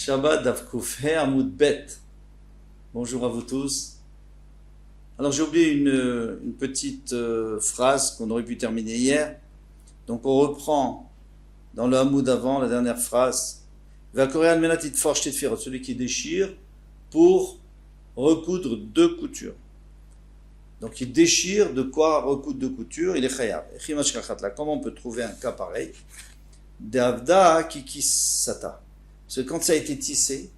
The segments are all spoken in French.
Shabbat Daf Kufhe Amud Bet. Bonjour à vous tous. Alors j'ai oublié une petite phrase qu'on aurait pu terminer hier. Donc on reprend dans le Hamoud avant, la dernière phrase. Celui qui déchire pour recoudre deux coutures. Donc il déchire de quoi recoudre deux coutures, il est chayav. Comment on peut trouver un cas pareil? D'avda kikisata. Parce que quand ça a été tissé,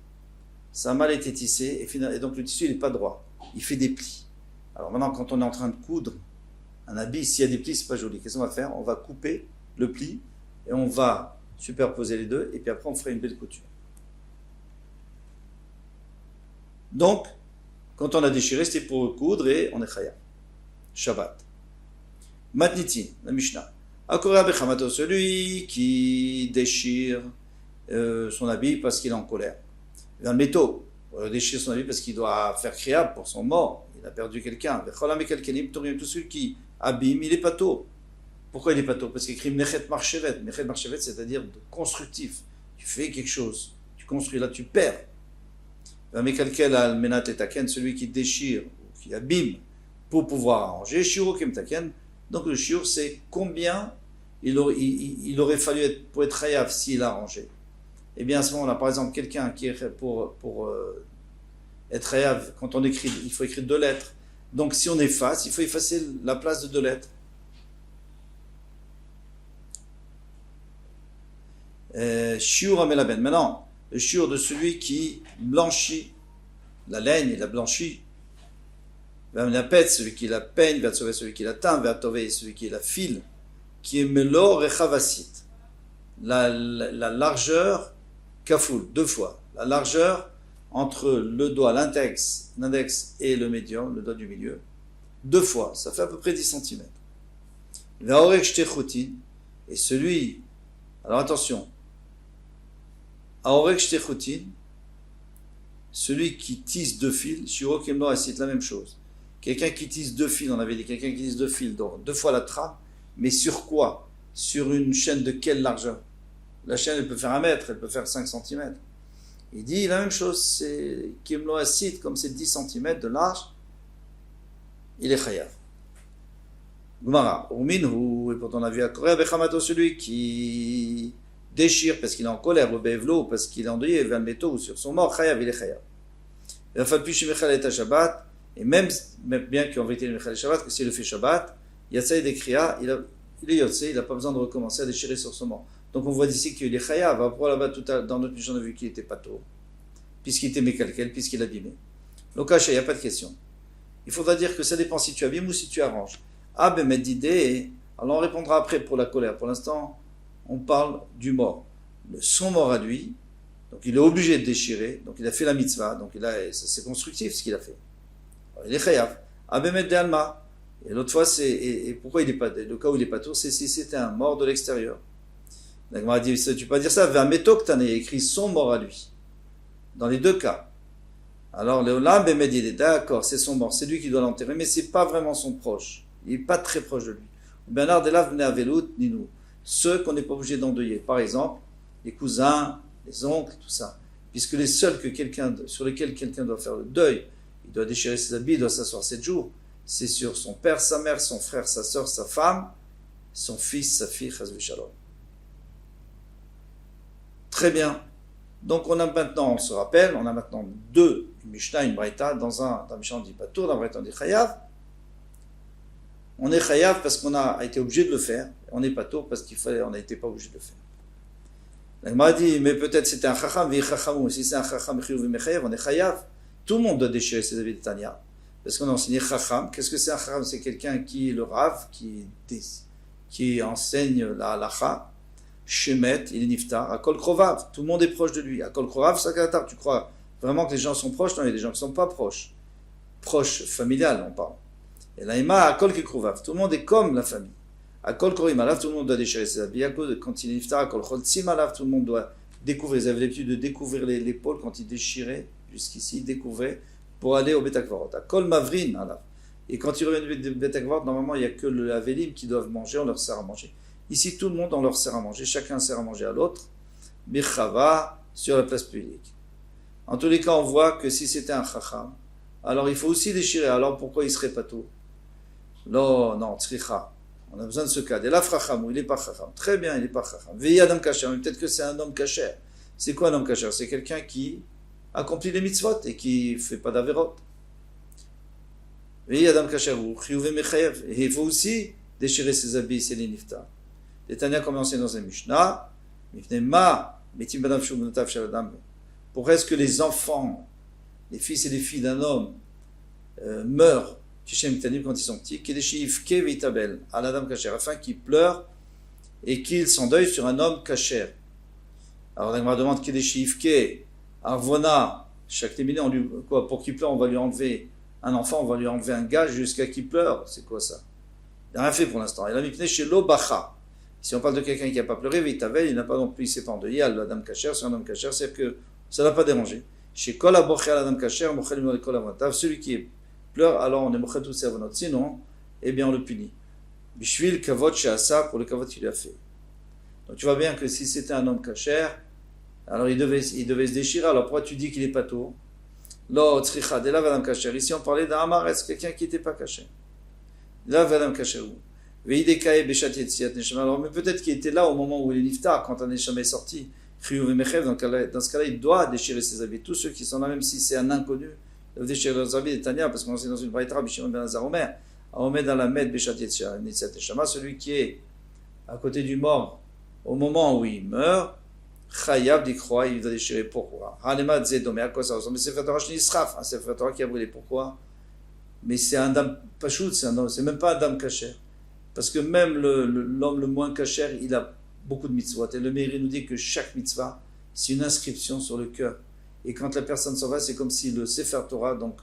ça a mal été tissé, et donc le tissu il n'est pas droit. Il fait des plis. Alors maintenant, quand on est en train de coudre un habit, s'il y a des plis, c'est pas joli. Qu'est-ce qu'on va faire? On va couper le pli et on va superposer les deux, et puis après on ferait une belle couture. Donc, quand on a déchiré, c'était pour recoudre et on est chayav. Shabbat. Matnitin, la Mishnah. Akorea bechamato, celui qui déchire son habit parce qu'il est en colère. Un métaux, déchire son habit parce qu'il doit faire kriab pour son mort. Il a perdu quelqu'un. Tout celui qui abîme, il est pato. Pourquoi il est pato? Parce qu'il écrit Mechet Marchevet. Mechet Marchevet, c'est-à-dire constructif. Tu fais quelque chose, tu construis, là tu perds. Celui qui déchire ou qui abîme pour pouvoir arranger. Donc le shiur, c'est combien il aurait fallu être pour être chayav s'il a arrangé. Eh bien à ce moment-là, par exemple, quelqu'un qui est pour être chayav, quand on écrit, il faut écrire 2 lettres. Donc si on efface, il faut effacer la place de 2 lettres. Shiur amelaben. Maintenant, le shiur de celui qui blanchit la laine, il a blanchi. La pète, celui qui la peigne, va sauver celui qui la teint, va sauver celui qui la file, qui est melor et chavasit. La largeur, kafoul, 2 fois. La largeur entre le doigt, l'index et le médium, le doigt du milieu, 2 fois. Ça fait à peu près 10 cm. La orek shtechutin, et celui, alors attention, aorek shtechutin, celui qui tisse 2 fils, shiro kemlo asit, la même chose. Quelqu'un qui tisse 2 fils, on avait dit, quelqu'un qui tisse 2 fils, donc 2 fois la trame, mais sur quoi? Sur une chaîne de quelle largeur? La chaîne, elle peut faire 1 mètre, elle peut faire 5 cm. Il dit la même chose, c'est Kimlo Asid, comme c'est 10 cm de large, il est chayav. Gumara, Uminhu, et pourtant on a vu à Korea, Bechamato, celui qui déchire parce qu'il est en colère, ou Bevlo, parce qu'il est endeuillé, vers le métaux ou sur son mort, chayav, il est chayav. Il a fallu plus chez Mechal et Shabbat, et même bien qu'en vérité le Mechal et Shabbat, que s'il le fait Shabbat, Yatsa des Kriya, il est Yotse, il n'a pas besoin de recommencer à déchirer sur son mort. Donc on voit d'ici qu'il est chayav. Après là-bas, dans notre mission, on a vu qu'il était pato, puisqu'il était mécalquel, puisqu'il abîmait. Donc il n'y a pas de question. Il faudra dire que ça dépend si tu abîmes ou si tu arranges. Ah ben d'idée, alors on répondra après pour la colère. Pour l'instant, on parle du mort. Son mort à lui, donc il est obligé de déchirer, donc il a fait la mitzvah, donc c'est constructif ce qu'il a fait. Alors, il est chayav. Ah ben de alma. Et l'autre fois, et pourquoi il n'est pas, le cas où il est pato, c'est si c'était un mort de l'extérieur. La Gemara dit, tu peux pas dire ça, vers Métok, tu en as écrit son mort à lui. Dans les 2 cas. Alors, Léolam Bemed, il est d'accord, c'est son mort, c'est lui qui doit l'enterrer, mais c'est pas vraiment son proche. Il n'est pas très proche de lui. Bernard Delav venait à Velout, ni nous. Ceux qu'on n'est pas obligé d'endeuiller. Par exemple, les cousins, les oncles, tout ça. Puisque les seuls sur lesquels quelqu'un doit faire le deuil, il doit déchirer ses habits, il doit s'asseoir 7 jours, c'est sur son père, sa mère, son frère, sa soeur, sa femme, son fils, sa fille, chazvé shalom. Très bien. Donc on se rappelle, on a maintenant 2, une Mishnah, une Braïta, dans la Mishnah on dit pas tout, dans la Braïta on dit chayav. On est chayav parce qu'on a été obligé de le faire, on n'est pas tôt parce on n'a été pas obligé de le faire. La Gemara dit, mais peut-être c'était un chacham, si c'est un chacham, on est chayav. Tout le monde doit déchirer ses habits de Tanya. Parce qu'on a enseigné chacham. Qu'est-ce que c'est un chacham? C'est quelqu'un qui est le rav, qui enseigne la halacha. Shemet, il est niftar, à Kol Krovav, tout le monde est proche de lui. À Kol Krovav, Sakatar, tu crois vraiment que les gens sont proches? Non, il y a des gens qui ne sont pas proches. Proches, familial, on parle. Et là, Ima, à Kol Krovav, tout le monde est comme la famille. À Kol Korimalav, tout le monde doit déchirer ses habits. Quand il est niftar, à Kol Choltzimalav, tout le monde doit découvrir. Ils avaient l'habitude de découvrir l'épaule quand ils déchiraient, jusqu'ici, ils découvraient pour aller au Betakvarot. À Kol Mavrin, alav. Et quand ils reviennent du Betakvarot, normalement, il n'y a que le Avelim qui doivent manger, on leur sert à manger. Ici, tout le monde, on leur sert à manger. Chacun sert à manger à l'autre. Birchava, sur la place publique. En tous les cas, on voit que si c'était un chacham, alors il faut aussi déchirer. Alors pourquoi il serait pas tout? Non, tzricha. On a besoin de ce cas. Et là, chacham, il n'est pas chacham. Très bien, il n'est pas chacham. Veillez adam kasher, mais peut-être que c'est un homme kasher. C'est quoi un homme kasher? C'est quelqu'un qui accomplit les mitzvot et qui ne fait pas d'averot. Veillez adam kasher, chiyuv mechayev. Et il faut aussi déchirer ses habits, c'est les niftar. Les Tanya comme enseigne dans un Mishnah, pourquoi est-ce que les enfants, les fils et les filles d'un homme meurent quand ils sont petits, afin qu'ils pleurent et qu'ils s'endeuillent sur un homme kasher. Alors la demande Arvona, chaque téminé, pour qu'il pleure, on va lui enlever un enfant, on va lui enlever un gage jusqu'à qu'il pleure. C'est quoi ça? Il n'a rien fait pour l'instant. Il a mis chez l'obacha. Si on parle de quelqu'un qui n'a pas pleuré, il n'a pas non plus, il s'est pas endeuillé, l'adam kasher, c'est un homme kasher, c'est que ça n'a pas dérangé. Chez kol abocher l'adam kasher, mochel mol kol avotav, celui qui pleure, alors on est mochel tous ses avonot. Sinon, eh bien on le punit. Bishvil kavod she'asa, pour le kavod qu'il a fait. Donc tu vois bien que si c'était un homme kasher, alors il devait se déchirer. Alors pourquoi tu dis qu'il est pas tôt? Lo tzricha de la vadam kasher. Ici on parlait d'un amaretz, quelqu'un qui n'était pas kasher. La vadam kasher. Alors, mais peut-être qu'il était là au moment où il est niftar, quand un neshama est sorti. Dans ce cas-là, il doit déchirer ses habits. Tous ceux qui sont là, même si c'est un inconnu, doivent déchirer leurs habits. Et Tania, parce qu'on est dans une braïtra, Bishimon ben Azar Omer, Omer dans la med Beshat Yetzia, celui qui est à côté du mort au moment où il meurt, Chayav d'Ikroa, il doit déchirer. Pourquoi? Hanema Zedome, à quoi ça ressemble? C'est Sefer Torah Shnisraf, un Sefer Torah qui a brûlé. Pourquoi? Mais c'est un dame pachout, c'est même pas un dame kasher. Parce que même l'homme le moins kasher, il a beaucoup de mitzvot. Et le Meiri nous dit que chaque mitzvah, c'est une inscription sur le cœur. Et quand la personne s'en va, c'est comme si le Sefer Torah, donc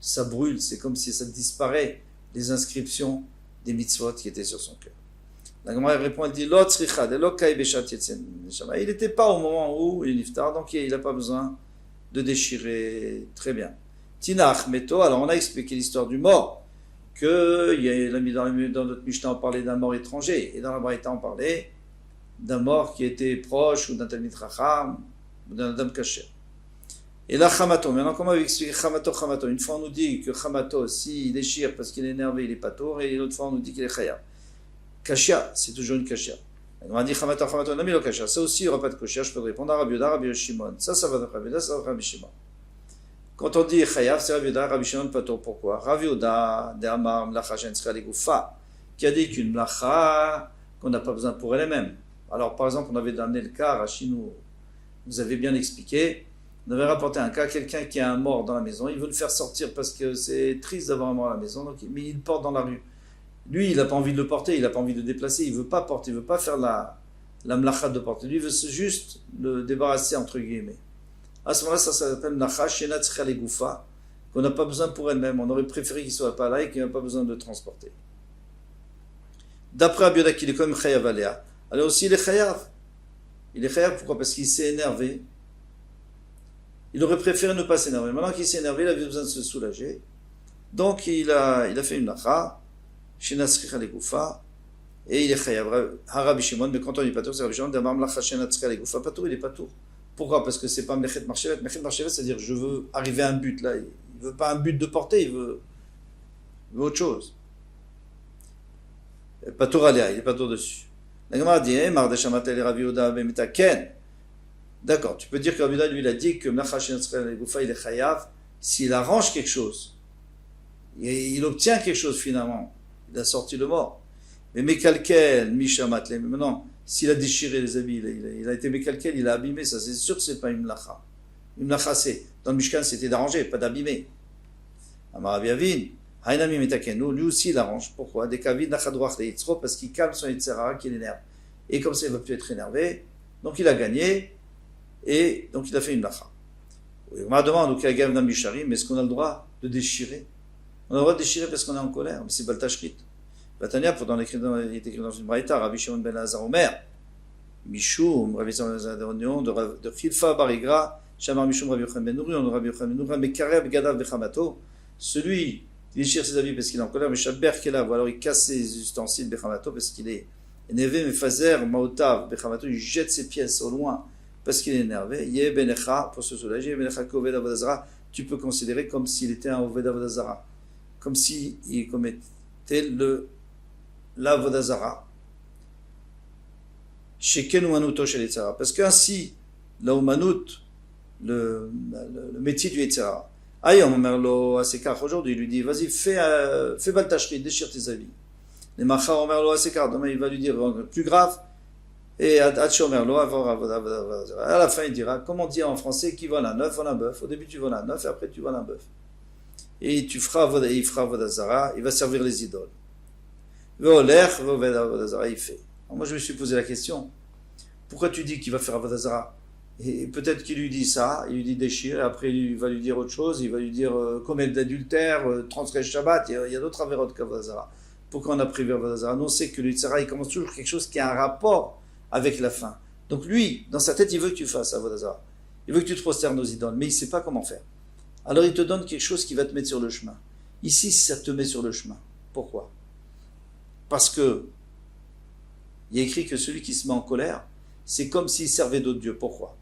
ça brûle, c'est comme si ça disparaît, les inscriptions des mitzvot qui étaient sur son cœur. La Gemara répond, elle dit, il n'était pas au moment où il est niftar, donc il n'a pas besoin de déchirer. Très bien. Tinach Meto, alors on a expliqué l'histoire du mort. Dans notre Mishnah, on parlait d'un mort étranger, et dans la Braïta, on parlait d'un mort qui était proche, ou d'un Talmid Chacham, ou d'un Adam Kasher. Et là, Chamato, maintenant, comment on explique Chamato? Une fois, on nous dit que Chamato, s'il déchire parce qu'il est énervé, il est pas tour, et l'autre fois, on nous dit qu'il est Chayab. Kashia, c'est toujours une Kashia. On a dit Chamato, on a mis le Kashia. Ça aussi, il n'y aura pas de Kashia, je peux répondre à Rabbi Yoda, Rabbi Shimon. Ça va de Rabbi Yoda, ça va de Rabbi Shimon. Quand on dit Chayav, c'est Rabbi Yoda, Rabbi Shimon Pato. Pourquoi? Rabbi Yoda, de Amar, Mlacha, Shentzra, Legoufa, qui a dit qu'une Mlacha, qu'on n'a pas besoin pour elle-même. Alors, par exemple, on avait amené le cas, Rachid nous avait bien expliqué. On avait rapporté un cas, quelqu'un qui a un mort dans la maison, il veut le faire sortir parce que c'est triste d'avoir un mort à la maison, donc, mais il le porte dans la rue. Lui, il n'a pas envie de le porter, il n'a pas envie de le déplacer, il ne veut pas porter, il ne veut pas faire la Mlacha de porter. Lui, il veut juste le débarrasser, entre guillemets. À ce moment-là, ça s'appelle Nacha, Shena Tzcha Legoufa, qu'on n'a pas besoin pour elle-même. On aurait préféré qu'il ne soit pas là et qu'il n'a pas besoin de transporter. D'après Rabbi Yoda, il est comme Chayav Alea. Alors aussi, il est Chayav. Il est Chayav, pourquoi? Parce qu'il s'est énervé. Il aurait préféré ne pas s'énerver. Maintenant qu'il s'est énervé, il avait besoin de se soulager. Donc, il a fait une Nacha, Shena Tzcha Legoufa, et il est Chayav. Rabbi Shimon, mais quand on dit Patur, c'est Rabbi Shimon, d'Amar Mlacha Shena Tzcha Legoufa. Patur, il est Patur. Pourquoi? Parce que c'est pas Mlechet Marchevet. Mlechet Marchevet, c'est-à-dire je veux arriver à un but. Là, il ne veut pas un but de portée, il veut autre chose. Pas tour aléa, il n'est pas tour dessus. La Gemara dit, Mardeshamatele Rabbi Yoda Bemita Ken. D'accord, tu peux dire que Rabbi Yoda, lui, il a dit que Mlacha Shenatzka Legoufa, il est chayav s'il arrange quelque chose. Il obtient quelque chose finalement. Il a sorti le mort. Mais Mekalkel, Mishamatele, maintenant, s'il a déchiré les habits, il a été mécalquel, il a abîmé, ça c'est sûr que c'est pas une mlacha. Une mlacha, c'est, dans le Mishkan, c'était d'arranger, pas d'abîmer. Amarabi Avin, Hainami Metakenu, lui aussi il arrange. Pourquoi? Des kavid nachadroach de Yitzro, parce qu'il calme son Yitzhara qui l'énerve. Et comme ça, il ne va plus être énervé, donc il a gagné, et donc il a fait une mlacha. On m'a demandé, donc il y a gav dans Bishari, mais est-ce qu'on a le droit de déchirer? On a le droit de déchirer parce qu'on est en colère, mais c'est Baltashrit. Batania, il est écrit dans une braïta, Rabbi Shimon ben Azar Omer, Mishum, Rabbi Shimon ben Azar de Chilfa Barigra, Shamar Mishum Rabbi Yochanan ben Nuri, Rabbi Yochanan ben Nuri, Mekareb Gadav Bechamato, celui qui déchire ses habits parce qu'il est en colère, mais Shaber Kelav, ou alors il casse ses ustensiles Bechamato parce qu'il est énervé, mais Fazer Maotav Bechamato, il jette ses pièces au loin parce qu'il est énervé. Yeh benecha, pour se soulager, yeh benecha koved avodah zara, tu peux considérer comme s'il était un oved avodah zara, comme s'il commettait l'avodah zara. Sheken umanuto shel Yetzirah, parce qu'ainsi, la umanut, le métier du Yetzirah. Ayom, Omerlo Asekar, aujourd'hui, il lui dit, vas-y, fais Baltashri, déchire tes habits. Les Machar, Omerlo Asekar, demain, il va lui dire, plus grave, et Atcho Omerlo, à la fin, il dira, comme on dit en français, qui vole un œuf, vole un bœuf. Au début, tu voles un œuf, et après, tu voles un bœuf. Et il fera Vodazara, il va servir les idoles. Veoler, Vodazara, il fait. Alors, moi, je me suis posé la question, pourquoi tu dis qu'il va faire Vodazara? Et peut-être qu'il lui dit ça, il lui dit déchire, et après il va lui dire autre chose, il va lui dire commettre d'adultère, transgresse Shabbat, il y a d'autres avérotes qu'Avodah Zara. Pourquoi on a privé Avodah Zara? Nous on sait que le Yitzhara, il commence toujours quelque chose qui a un rapport avec la fin. Donc lui, dans sa tête, il veut que tu fasses Avodah Zara. Il veut que tu te prosternes aux idoles, mais il ne sait pas comment faire. Alors il te donne quelque chose qui va te mettre sur le chemin. Ici, ça te met sur le chemin. Pourquoi? Parce que il y a écrit que celui qui se met en colère, c'est comme s'il servait d'autres dieux. Pourquoi?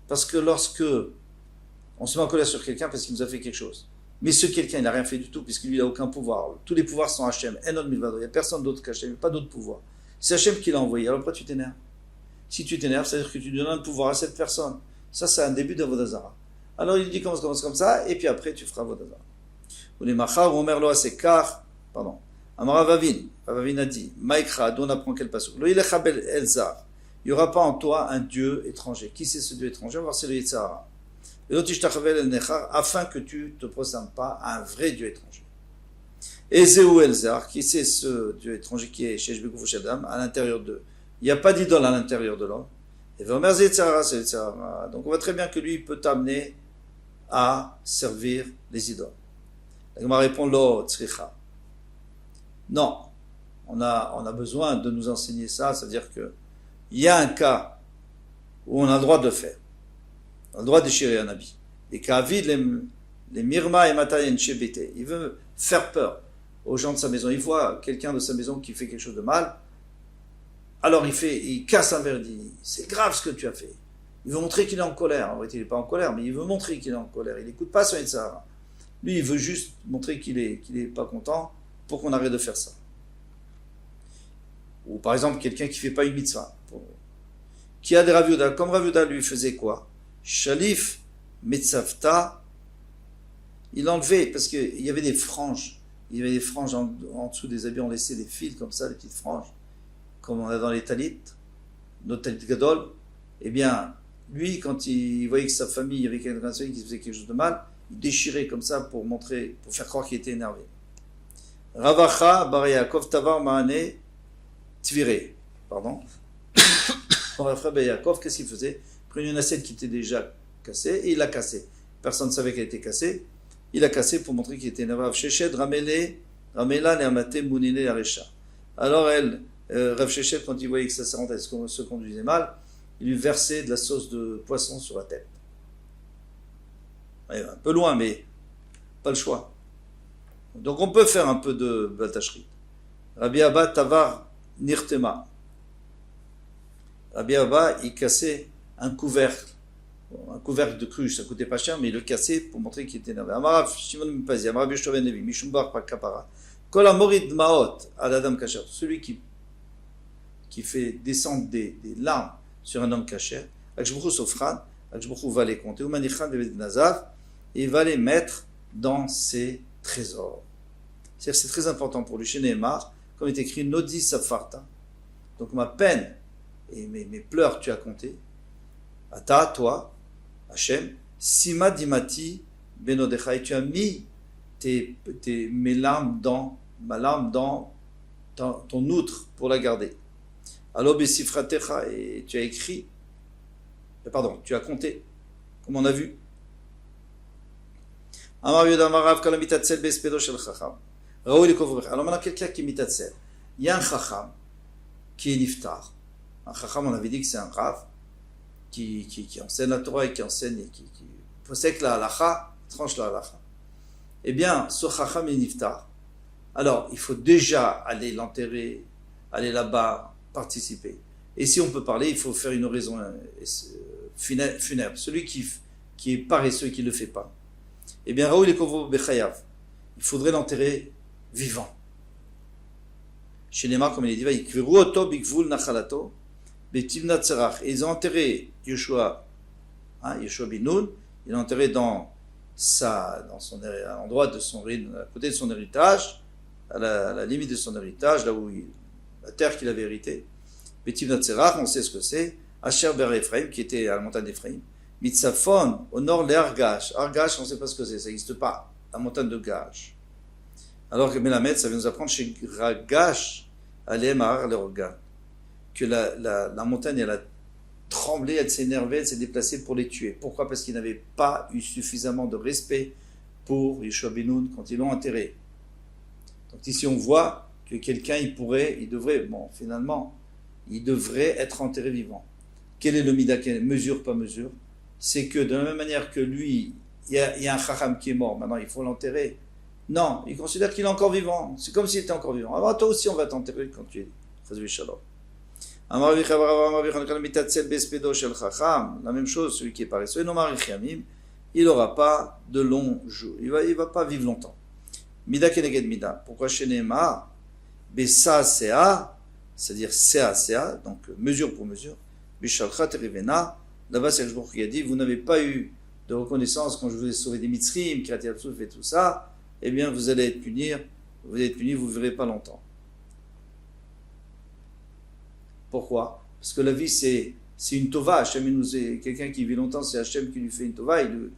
Parce que lorsque on se met en colère sur quelqu'un parce qu'il nous a fait quelque chose, mais ce quelqu'un, il n'a rien fait du tout, puisqu'il n'a aucun pouvoir. Tous les pouvoirs sont Hachem. Enon milvado. Il n'y a personne d'autre qu'Hachem, il n'y a pas d'autre pouvoir. C'est Hachem qui l'a envoyé. Alors pourquoi tu t'énerves? Si tu t'énerves, ça veut dire que tu donnes un pouvoir à cette personne. Ça, c'est un début d'Avodah Zara. Alors il dit commence comme ça, et puis après tu feras Avodah Zara. Ou les machar, Omer lo asekar, pardon. Amara Vavin a dit, Maïkra, d'où on apprend quel passage? Lo ilechabel elzar. Il n'y aura pas en toi un Dieu étranger. Qui c'est ce Dieu étranger? On va voir, c'est le Yetzirah. Afin que tu ne te prosternes pas à un vrai Dieu étranger. Et Zéou Elzar, qui c'est ce Dieu étranger qui est chez Jbekouv Shadam, à l'intérieur d'eux. Il n'y a pas d'idole à l'intérieur de l'homme. Et Vomer Yetzirah, c'est Yetzirah. Donc on voit très bien que lui, il peut t'amener à servir les idoles. La Gemara répond, Lo Tzricha. Non. On a besoin de nous enseigner ça, c'est-à-dire que il y a un cas où on a le droit de le faire. On a le droit de déchirer un habit. Et qu'avid les mirma et matayen shebete. Il veut faire peur aux gens de sa maison. Il voit quelqu'un de sa maison qui fait quelque chose de mal. Alors il casse un verre, il dit, c'est grave ce que tu as fait. Il veut montrer qu'il est en colère. En vrai, il n'est pas en colère, mais il veut montrer qu'il est en colère. Il n'écoute pas son Yetzirah. Lui, il veut juste montrer qu'il est pas content pour qu'on arrête de faire ça. Ou par exemple, quelqu'un qui ne fait pas une mitzvah. Qui a des Rav Yehuda, comme Rav Yehuda lui faisait quoi? Shalif, Metzavta, il enlevait, parce qu'il y avait des franges. Il y avait des franges en dessous des habits, on laissait des fils comme ça, des petites franges, comme on a dans les talit, nos talit gadol. Eh bien, lui, quand il voyait que sa famille, il y avait quelqu'un qui faisait quelque chose de mal, il déchirait comme ça pour montrer, pour faire croire qu'il était énervé. Ravacha, Bar Yaakov, Tavar, Mahane, Tviré, pardon. Mon frère Yaakov, qu'est-ce qu'il faisait? Il prenait une assiette qui était déjà cassée et il l'a cassée. Personne ne savait qu'elle était cassée. Il l'a cassée pour montrer qu'il était énervé. Shechet, Ramela, Neamate, Mounine, Yaresha. Alors Rav Shechet, quand il voyait que sa servante se conduisait mal, il lui versait de la sauce de poisson sur la tête. Un peu loin, mais pas le choix. Donc on peut faire un peu de Baltashrit. Rabbi Abba Tavar Nirtema. Rabbi Abba, il cassait un couvercle de cruche, ça coûtait pas cher, mais il le cassait pour montrer qu'il était énervé. Amarav, Shimon Mipazi, Amarav Yeshtoven Nevi, Mishumbar Pakapara. Kol Amorid Maot, Aladam Kacher, celui qui fait descendre des larmes sur un homme kacher, Akshbouchou Sofran, Akshbouchou va les compter, Oumanichan Devet Nazav, et il va les mettre dans ses trésors. C'est-à-dire c'est très important pour lui. Chez Nehemar, comme il est écrit, Nodi Safarta. Donc ma peine et mes pleurs tu as compté. Ata, toi, Hachem, Sima Dimati Benodecha, et tu as mis ma larme dans ton outre pour la garder. Alors Besifratecha, et tu as écrit, tu as compté, comme on a vu. Alors maintenant quelqu'un qui est mitatsel, il y a un chacham qui est niftar. Un chacham, on avait dit que c'est un rav qui enseigne la Torah et qui enseigne et qui possède la halacha, tranche la halacha. Eh bien, ce chacham est niftar. Alors, il faut déjà aller l'enterrer, aller là-bas, participer. Et si on peut parler, il faut faire une oraison funèbre, celui qui est paresseux et qui ne le fait pas. Eh bien, Raoul Ekovo Bechayav, il faudrait l'enterrer vivant. Chez Neymar, comme il est dit, et ils ont enterré Yeshua, Yeshua bin Nun, ils l'ont enterré dans l'endroit de son, à côté de son héritage, à la limite de son héritage, là où la terre qu'il avait héritée. Betivnat Serach, on sait ce que c'est. Asher Ber Ephraim, qui était à la montagne d'Ephraim. Mitzafon, au nord, les Argash. Argash, on ne sait pas ce que c'est, ça n'existe pas. La montagne de Gash. Alors que Melamed, ça vient nous apprendre chez Ragash, Alemar, le Rogan, que la montagne, elle a tremblé, elle s'est énervée, elle s'est déplacée pour les tuer. Pourquoi? Parce qu'ils n'avaient pas eu suffisamment de respect pour Yeshua ben Nun quand ils l'ont enterré. Donc ici, on voit que quelqu'un, il devrait être enterré vivant. Quel est le mida? Mesure, pas mesure? C'est que de la même manière que lui, il y a un chacham qui est mort, maintenant il faut l'enterrer. Non, il considère qu'il est encore vivant. C'est comme s'il était encore vivant. Alors toi aussi, on va t'enterrer quand tu es. La même chose, celui qui est paresseux, il n'aura pas de longs jours. Il va pas vivre longtemps. Mida keneged mida. Pourquoi chez Neymar? Bessa sea, c'est-à-dire sea, donc mesure pour mesure. Bishalcha terivena. Là-bas, c'est le qui a dit, vous n'avez pas eu de reconnaissance quand je vous ai sauvé des mitzrim, Kriyat Yam-Suf et tout ça. Eh bien, vous allez être puni, vous ne verrez pas longtemps. Pourquoi? Parce que la vie, c'est une tova. Hachem, quelqu'un qui vit longtemps, c'est Hachem qui lui fait une tova, il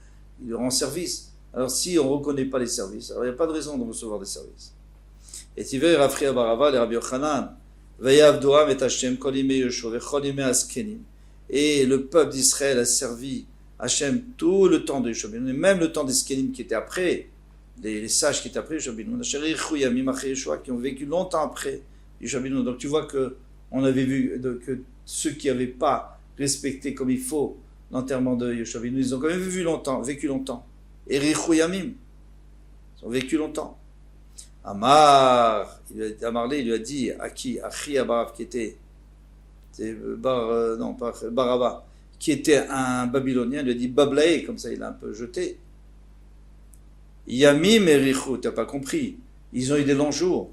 lui rend service. Alors, si on ne reconnaît pas les services, alors il n'y a pas de raison de recevoir des services. Et tu veux, Rafri Abarava, les Rabbi Yochanan, Vayavdoam et Hachem, Kolime Yeshua, Cholime Askenim. Et le peuple d'Israël a servi Hachem tout le temps de Yeshua ben Nun, même le temps des Skenim qui étaient après, les sages qui étaient après Yeshua ben Nun, qui ont vécu longtemps après Yeshua ben Nun. Donc tu vois que on avait vu que ceux qui n'avaient pas respecté comme il faut l'enterrement de Yeshua ben Nun, ils ont quand même vécu longtemps. Et Richuyamim, ils ont vécu longtemps. Amarlé, il lui a dit à qui? À Chiabarav, qui était Baraba, qui était un Babylonien, il lui a dit Bablaé, comme ça il a un peu jeté. Yamim et Richou, tu n'as pas compris. Ils ont eu des longs jours.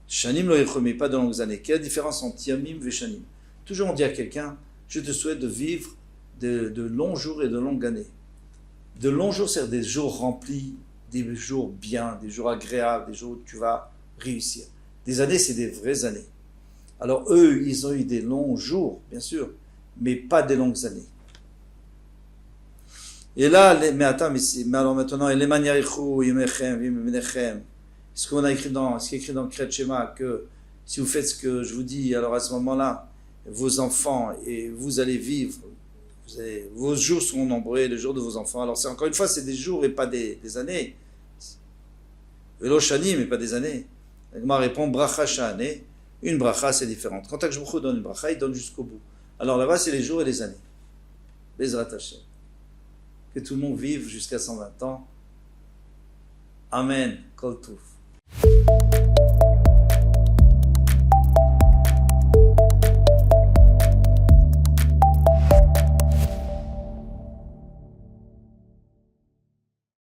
Shanim lo Richou, mais pas de longues années. Quelle est la différence entre Yamim et Shanim? Toujours on dit à quelqu'un, je te souhaite de vivre de longs jours et de longues années. De longs jours, c'est des jours remplis, des jours bien, des jours agréables, des jours où tu vas réussir. Des années, c'est des vraies années. Alors eux, ils ont eu des longs jours, bien sûr, mais pas des longues années. Et là, mais alors maintenant, les maniarichou, yimechem, yimechem, ce qu'il est écrit dans Kriyat Shema, que si vous faites ce que je vous dis, alors à ce moment-là, vos enfants, et vous allez vivre, vos jours seront nombreux, les jours de vos enfants. Alors c'est encore une fois, c'est des jours et pas des années. Velo shani, mais pas des années. La Gemara répond, bracha shane. Une bracha, c'est différente. Quand Akadosh Baruch Hu donne une bracha, il donne jusqu'au bout. Alors là-bas, c'est les jours et les années. Bezrat Hashem. Que tout le monde vive jusqu'à 120 ans. Amen. Kol Touf.